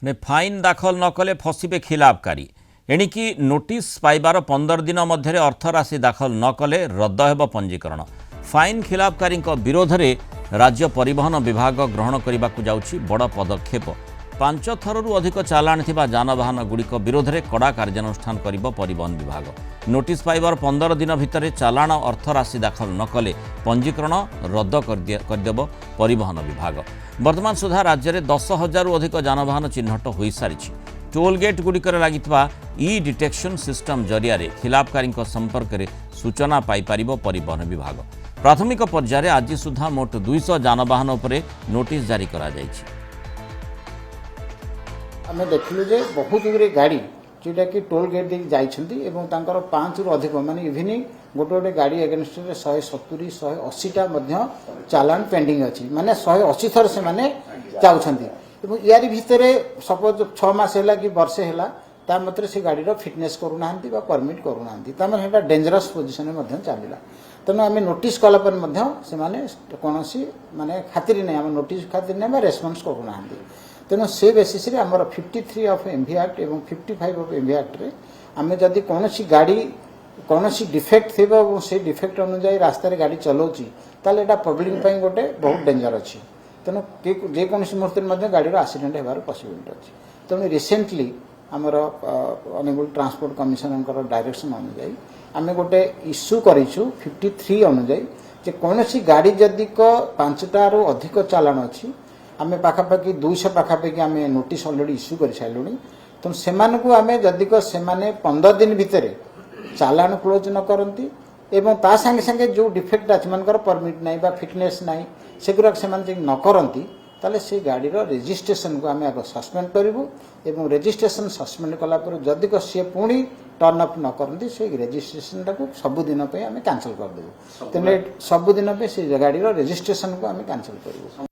ने फाइन दाखल न कले फसबे खिलापकारी एणिकी नोटिस पाइबार 15 दिन मध्य अर्थराशि दाखल न कले रद्द हेब पंजीकरण। फाइन खिलापकारी विरोध में राज्य परिवहन विभाग ग्रहण करने को जाउछि बड़ पदक्षेप। 5 थरु अधिक चालाण थिबा जानवाहन गुड़िक विरोध में कड़ा कार्यानुष्ठान करिब परिवहन विभाग। नोटिस पाइबार 15 दिन भितर चालाण अर्थराशि दाखल न कले पंजीकरण रद्द करदेब परिवहन विभाग। वर्तमान सुधा राज्य में 10,000 अधिक जानवाहन चिन्हट हो सारी। टोल गेट गुड़िकर लगिथिबा ई डिटेक्शन सिस्टम जरिया खिलापकारी संपर्क में सूचना पाइपर परिवहन विभाग। प्राथमिक पर्यायर आज सुधा मोट 200 जानवाहन उपरे नोटिस जारी करा जायछि। आम देखिलु जे बहुत गुरे गाड़ी जोटा कि टोल गेट देख जाइछन्ती एवं तांकर 5 रु अधिक माने इवनिंग गोटे गोटे गाड़ी एगेन्स्ट 170 180टा मध्य चालान पेंडिंग अछि माने 180 थर से माने जाउछन्ती एवं यारी भितरे सपोज 6 मास हैला कि वर्षे हैला ता मात्र से गाड़ी रो फिटनेस करू नाहंती बा परमिट करू नाहंती ता माने हेटा डेंजरस पोजीशन में मध्य चालिला। तेणु आम नोटिस कला पर मध्य से माने कोनोसी माने खातिर नै आम नोटिस खातिर नै बा रेस्पॉन्स करू नाहंती। तेणु से बेसिस रे हमर 53 ऑफ एमवी एक्ट एवं 55 ऑफ एमवी एक्ट रे आम जदि कोनोसी गाड़ी कोनोसी डिफेक्ट थिबा और से डिफेक्ट अनुसार रास्ता रे गाड़ी चलोची ताले एटा पब्लिक पई गोटे बहुत डेंजर अछि। तेणु जे कोनोसी मुहूर्त मध्ये गाड़ी रो एक्सीडेंट हेबार पॉसिबिलिटी अछि। तेणु रिसेंटली हमर अनेबल ट्रांसपोर्ट कमिशनर डायरेक्शन अनुसार आम गोटे इश्यू करिछु 53 अनुसार जे कोनोसी गाड़ी जदि को 5टा रो अधिक चालान अछि आम पाखापाखि 200 पाखापाखि आम नोटिस अलरेडी इश्यू कर सारू। तेणु से जदि से 15 दिन भितर चालान क्लोज न करती एवं ता संगे संगे जो डिफेक्ट अच्छे परमिट ना बा फिटनेस ना सेगुरा से न करती ताले से गाड़ी रेजिस्ट्रेशन को आम आगे सस्पेंड करूँ एवं रेजिस्ट्रेशन सस्पेंड कलापर जदि सी पुणी टर्न अप न करती से रेजिस्ट्रेशन टाक सबुदिन आम कैंसल करदेबू। तेनाली सबुदिन से गाड़ी रेजिस्ट्रेशन को आम कैंसल करूँ।